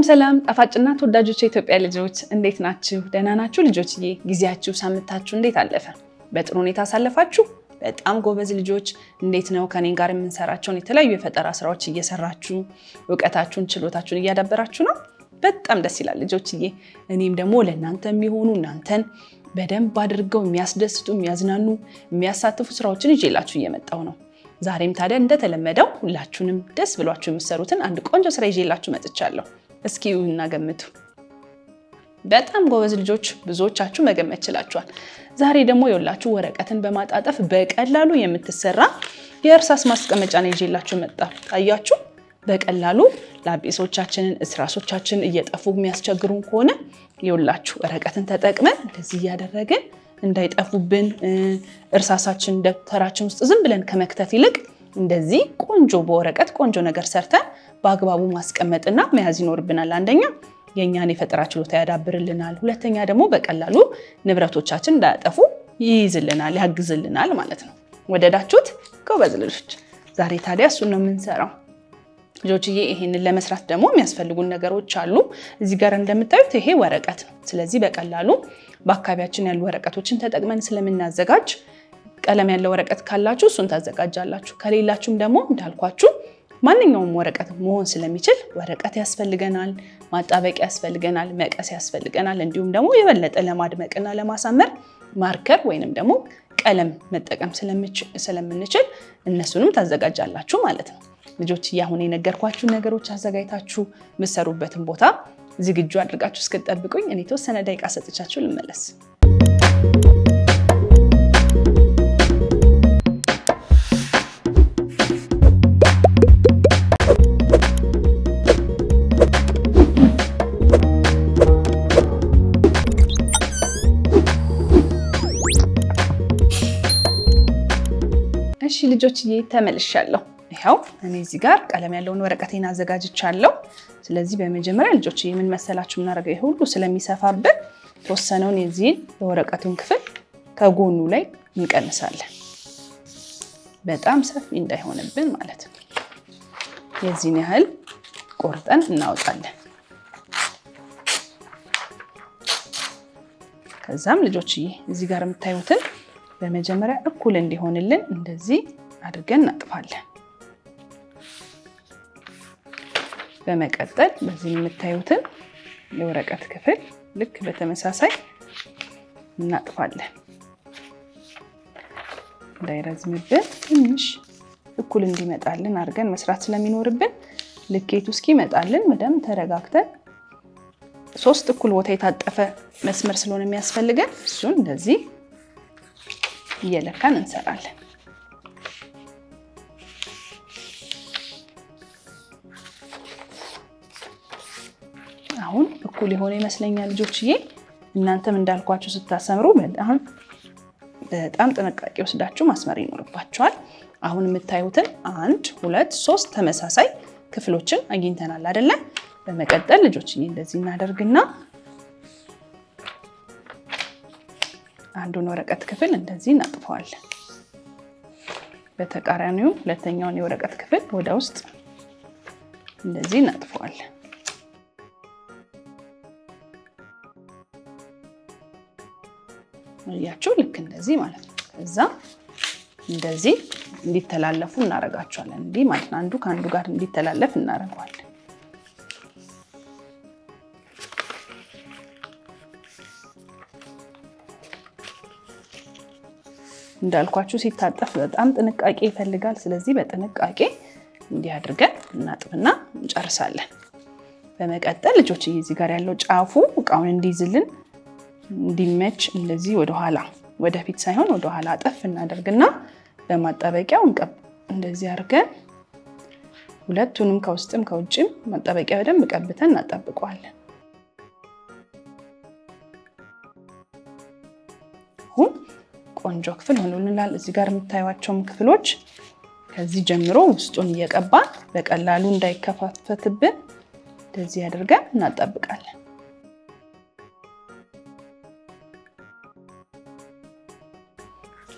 ሰላም ጣፋጭና ተወዳጆች የኢትዮጵያ ልጆች እንዴት ናችሁ? ደህና ናችሁ ልጆችዬ? ጊዜያችሁ ሳምንታችሁ እንዴት አለፈ? በጥሩ ሁኔታ አሳለፋችሁ? በጣም ጎበዝ ልጆች። እንዴት ነው ከኔ ጋር የምንሰራቸውን የተለያዩ የፈጠራ ስራዎች እየሰራችሁ እውቀታችሁን ችሎታችሁን እያዳበራችሁ ነው? በጣም ደስ ይላል ልጆችዬ። እኔም ደግሞ ለእናንተ የሚሆኑ እናንተን በደንብ አድርገው የሚያስደስቱ የሚያዝናኑ የሚያሳትፉ ስራዎችን ይዤላችሁ እየመጣሁ ነው። ዛሬም ታዲያ እንደተለመደው ሁላችሁንም ደስ ብሏችሁ የምትሰሩትን አንድ ቆንጆ ስራ ይዤላችሁ መጥቻለሁ። እስኪ እና ገምቱ። በጣም ጎበዝ ልጆች ብዙዎቻችሁ መገመት ችላችኋል። ዛሬ ደግሞ የሁላችሁ ወረቀትን በማጣጠፍ በቀላሉ የምትሰራ የእርሳስ ማስቀመጫ ነው ይዤላችሁ መጣሁ። ታያችሁ? በቀላሉ ላጲሶቻችንን እስራሶቻችንን እየጠፉ የሚያስቸግሩን ከሆነ የሁላችሁ ወረቀትን ተጠቅመን እንደዚህ እያደረግን እንዳይጠፉብን እርሳሳችን ደብተራችን ውስጥ ዝም ብለን ከመክተት ይልቅ እንደዚህ ቆንጆ በወረቀት ቆንጆ ነገር ሰርተን በአግባቡ ማስቀመጥና መያዝ ይኖርብናል። አንደኛ የኛን የፈጠራ ችሎታ ያዳብርልናል፣ ሁለተኛ ደግሞ በቀላሉ ንብረቶቻችን እንዳያጠፉ ይይዝልናል፣ ያግዝልናል ማለት ነው። ወደዳችሁት? ጎበዝ ልጆች። ዛሬ ታዲያ እሱን ነው የምንሰራው ልጆችዬ። ይሄንን ለመስራት ደግሞ የሚያስፈልጉን ነገሮች አሉ። እዚህ ጋር እንደምታዩት ይሄ ወረቀት ነው። ስለዚህ በቀላሉ በአካባቢያችን ያሉ ወረቀቶችን ተጠቅመን ስለምናዘጋጅ ቀለም ያለው ወረቀት ካላችሁ እሱን ታዘጋጃላችሁ። ከሌላችሁም ደግሞ እንዳልኳችሁ ማንኛውም ወረቀት መሆን ስለሚችል ወረቀት ያስፈልገናል፣ ማጣበቂያ ያስፈልገናል፣ መቀስ ያስፈልገናል። እንዲሁም ደግሞ የበለጠ ለማድመቅና ለማሳመር ማርከር ወይንም ደግሞ ቀለም መጠቀም ስለምንችል እነሱንም ታዘጋጃላችሁ ማለት ነው። ልጆች አሁን የነገርኳችሁ ነገሮች አዘጋጅታችሁ የምትሰሩበትን ቦታ ዝግጁ አድርጋችሁ እስክትጠብቁኝ እኔ የተወሰነ ደቂቃ ሰጥቻችሁ ልመለስ። እሺ ልጆችዬ ተመልሻለሁ። ይኸው እኔ እዚህ ጋር ቀለም ያለውን ወረቀቴን አዘጋጅቻለሁ። ስለዚህ በመጀመሪያ ልጆችዬ ምን መሰላችሁ የምናደርገው ይሄ ሁሉ ስለሚሰፋብን ተወሰነውን የዚህን የወረቀቱን ክፍል ከጎኑ ላይ እንቀንሳለን። በጣም ሰፊ እንዳይሆንብን ማለት ነው። የዚህን ያህል ቆርጠን እናወጣለን። ከዛም ልጆችዬ እዚህ ጋር የምታዩትን በመጀመሪያ እኩል እንዲሆንልን እንደዚህ አድርገን እናጥፋለን። በመቀጠል በዚህ የምታዩትን የወረቀት ክፍል ልክ በተመሳሳይ እናጥፋለን። እንዳይረዝምብን ትንሽ እኩል እንዲመጣልን አድርገን መስራት ስለሚኖርብን ልኬቱ እስኪመጣልን በደንብ ተረጋግተን 3 እኩል ቦታ የታጠፈ መስመር ስለሆነ የሚያስፈልገን እሱን እንደዚህ እየለካን እንሰራለን። አሁን እኩል የሆነ ይመስለኛል ልጆችዬ። እናንተም እንዳልኳችሁ ስታሰምሩ በጣም ጥንቃቄ ወስዳችሁ ማስመር ይኖርባችኋል። አሁን የምታዩትን 1 2 3 ተመሳሳይ ክፍሎችን አግኝተናል አይደለ? በመቀጠል ልጆችዬ እንደዚህ እናደርግና አንዱን ወረቀት ክፍል እንደዚህ እናጥፈዋለን። በተቃራኒው ሁለተኛውን የወረቀት ክፍል ወደ ውስጥ እንደዚህ እናጥፈዋለን። እያችሁ ልክ እንደዚህ ማለት ነው። ከዛ እንደዚህ እንዲተላለፉ እናደርጋቸዋለን። እንዲህ ማለት ነው። አንዱ ከአንዱ ጋር እንዲተላለፍ እናደርገዋለን። እንዳልኳችሁ ሲታጠፍ በጣም ጥንቃቄ ይፈልጋል። ስለዚህ በጥንቃቄ እንዲህ አድርገን እናጥብና እንጨርሳለን። በመቀጠል ልጆች እዚህ ጋር ያለው ጫፉ እቃውን እንዲይዝልን እንዲመች እንደዚህ ወደኋላ ወደፊት ሳይሆን ወደኋላ አጠፍ እናደርግና በማጣበቂያው እንደዚህ አድርገን ሁለቱንም ከውስጥም ከውጭም ማጣበቂያ በደንብ ቀብተን እናጣብቀዋለን። ቆንጆ ክፍል ሆኖልናል። እዚህ ጋር የምታዩዋቸውም ክፍሎች ከዚህ ጀምሮ ውስጡን እየቀባን በቀላሉ እንዳይከፋፈትብን እንደዚህ አድርገን እናጣብቃለን።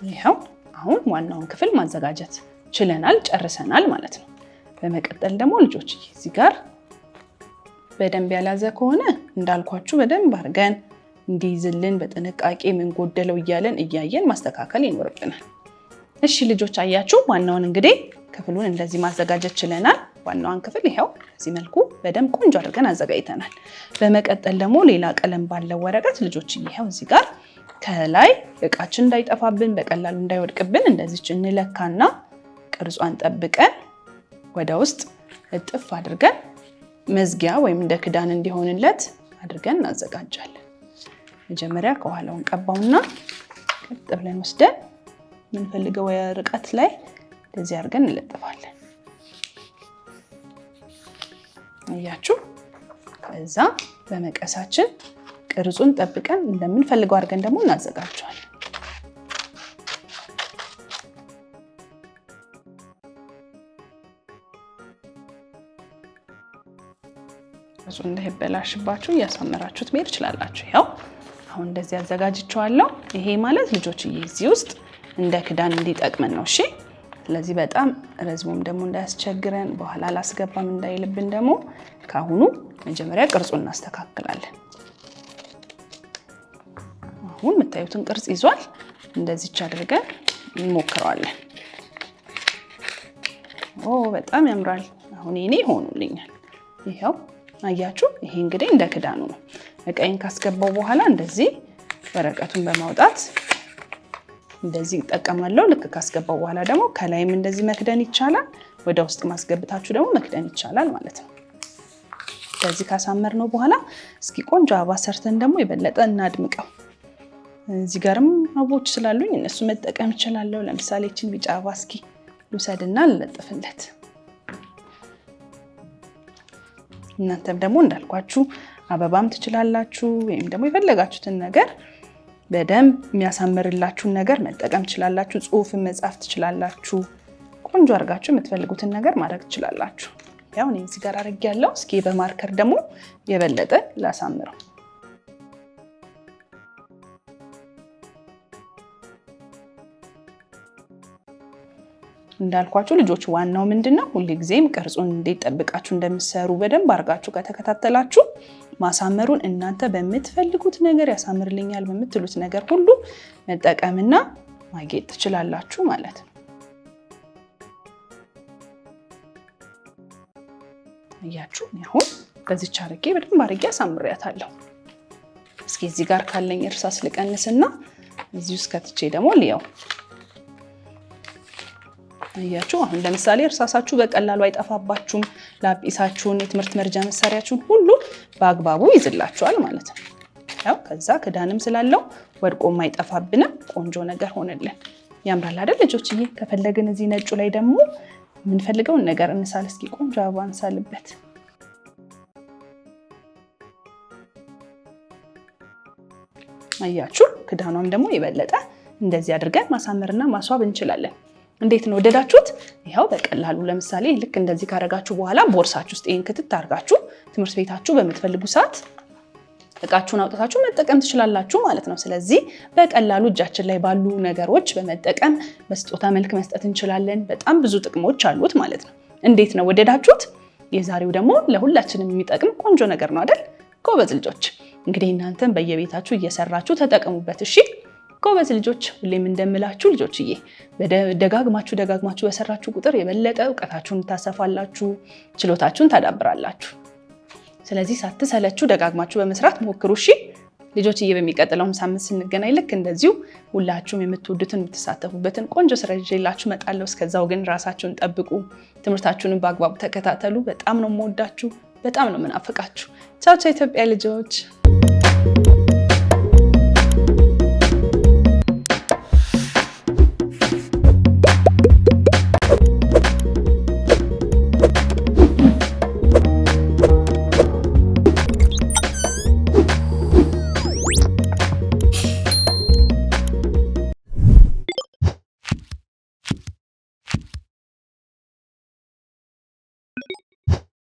ይሄው አሁን ዋናውን ክፍል ማዘጋጀት ችለናል፣ ጨርሰናል ማለት ነው። በመቀጠል ደግሞ ልጆች እዚህ ጋር በደንብ ያላዘ ከሆነ እንዳልኳችሁ በደንብ አድርገን እንዲይዝልን በጥንቃቄ ምን ጎደለው እያየን ማስተካከል ይኖርብናል። እሺ ልጆች አያችሁ፣ ዋናውን እንግዲህ ክፍሉን እንደዚህ ማዘጋጀት ችለናል። ዋናውን ክፍል ይሄው በዚህ መልኩ በደንብ ቆንጆ አድርገን አዘጋጅተናል። በመቀጠል ደግሞ ሌላ ቀለም ባለው ወረቀት ልጆች ይሄው እዚህ ጋር ከላይ እቃችን እንዳይጠፋብን በቀላሉ እንዳይወድቅብን እንደዚች እንለካና ቅርጿን ጠብቀን ወደ ውስጥ እጥፍ አድርገን መዝጊያ ወይም እንደ ክዳን እንዲሆንለት አድርገን እናዘጋጃለን። መጀመሪያ ከኋላውን ቀባውና ቀጥ ብለን ወስደን የምንፈልገው ወረቀት ላይ እንደዚህ አድርገን እንለጥፋለን። አያችሁ፣ ከዛ በመቀሳችን ቅርጹን ጠብቀን እንደምንፈልገው አድርገን ደግሞ እናዘጋጀዋለን። ቅርጹ እንዳይበላሽባችሁ እያሳመራችሁት መሄድ ትችላላችሁ። ያው አሁን እንደዚህ አዘጋጅቼዋለሁ። ይሄ ማለት ልጆችዬ እዚህ ውስጥ እንደ ክዳን እንዲጠቅመን ነው። እሺ፣ ስለዚህ በጣም ረዝሞም ደግሞ እንዳያስቸግረን በኋላ አላስገባም እንዳይልብን ደግሞ ካሁኑ መጀመሪያ ቅርጹን እናስተካክላለን። አሁን የምታዩትን ቅርጽ ይዟል። እንደዚች አድርገን እንሞክረዋለን። በጣም ያምራል። አሁን እኔ ሆኖልኛል። ይሄው አያችሁ፣ ይሄ እንግዲህ እንደ ክዳኑ ነው። እቃዬን ካስገባው በኋላ እንደዚህ ወረቀቱን በማውጣት እንደዚህ እጠቀማለሁ። ልክ ካስገባው በኋላ ደግሞ ከላይም እንደዚህ መክደን ይቻላል። ወደ ውስጥ ማስገብታችሁ ደግሞ መክደን ይቻላል ማለት ነው። እንደዚህ ካሳመርነው በኋላ እስኪ ቆንጆ አበባ ሰርተን ደግሞ የበለጠ እናድምቀው። እዚህ ጋርም አበቦች ስላሉኝ እነሱ መጠቀም እችላለሁ። ለምሳሌ እቺን ቢጫ አበባ እስኪ ልውሰድና ልለጥፍለት። እናንተም ደግሞ እንዳልኳችሁ አበባም ትችላላችሁ፣ ወይም ደግሞ የፈለጋችሁትን ነገር በደንብ የሚያሳምርላችሁን ነገር መጠቀም ትችላላችሁ። ጽሑፍን መጻፍ ትችላላችሁ። ቆንጆ አድርጋችሁ የምትፈልጉትን ነገር ማድረግ ትችላላችሁ። ያው እኔ እዚህ ጋር አድርጌያለሁ። እስኪ በማርከር ደግሞ የበለጠ ላሳምረው። እንዳልኳችሁ ልጆች ዋናው ምንድነው ሁልጊዜም ቅርጹን እንዴት ጠብቃችሁ እንደምትሰሩ በደንብ አድርጋችሁ ከተከታተላችሁ ማሳመሩን እናንተ በምትፈልጉት ነገር ያሳምርልኛል በምትሉት ነገር ሁሉ መጠቀምና ማጌጥ ትችላላችሁ ማለት ነው። አያችሁ፣ አሁን በዚች አድርጌ በደንብ አድርጌ አሳምሬያታለሁ። እስኪ እዚህ ጋር ካለኝ እርሳስ ልቀንስና እዚህ ውስጥ ከትቼ ደግሞ ልየው። አያችሁ፣ አሁን ለምሳሌ እርሳሳችሁ በቀላሉ አይጠፋባችሁም። ላጲሳችሁን፣ የትምህርት መርጃ መሳሪያችሁን ሁሉ በአግባቡ ይዝላችኋል ማለት ነው። ያው ከዛ ክዳንም ስላለው ወድቆም አይጠፋብንም። ቆንጆ ነገር ሆነልን። ያምራል አይደል ልጆችዬ? ከፈለግን እዚህ ነጩ ላይ ደግሞ የምንፈልገውን ነገር እንሳል። እስኪ ቆንጆ አበባ እንሳልበት። አያችሁ፣ ክዳኗም ደግሞ የበለጠ እንደዚህ አድርገን ማሳመርና ማስዋብ እንችላለን። እንዴት ነው ወደዳችሁት? ይሄው በቀላሉ ለምሳሌ ልክ እንደዚህ ካረጋችሁ በኋላ ቦርሳችሁ ውስጥ ይሄን ክትት አድርጋችሁ ትምህርት ቤታችሁ በምትፈልጉ ሰዓት እቃችሁን አውጥታችሁ መጠቀም ትችላላችሁ ማለት ነው። ስለዚህ በቀላሉ እጃችን ላይ ባሉ ነገሮች በመጠቀም በስጦታ መልክ መስጠት እንችላለን። በጣም ብዙ ጥቅሞች አሉት ማለት ነው። እንዴት ነው ወደዳችሁት? የዛሬው ደግሞ ለሁላችንም የሚጠቅም ቆንጆ ነገር ነው አይደል? ጎበዝ ልጆች፣ እንግዲህ እናንተም በየቤታችሁ እየሰራችሁ ተጠቀሙበት። እሺ ጎበዝ ልጆች፣ ሁሌም እንደምላችሁ ልጆችዬ ደጋግማችሁ በሰራችሁ ቁጥር የበለጠ እውቀታችሁን ታሰፋላችሁ፣ ችሎታችሁን ታዳብራላችሁ። ስለዚህ ሳትሰለችሁ ደጋግማችሁ በመስራት ሞክሩ። እሺ ልጆችዬ፣ በሚቀጥለውም ሳምንት ስንገናኝ ልክ እንደዚሁ ሁላችሁም የምትወዱትን የምትሳተፉበትን ቆንጆ ስራ ይዤላችሁ እመጣለሁ። እስከዛው ግን ራሳችሁን ጠብቁ፣ ትምህርታችሁንም በአግባቡ ተከታተሉ። በጣም ነው የምወዳችሁ፣ በጣም ነው የምናፍቃችሁ። ቻው ቻው ኢትዮጵያ ልጆች።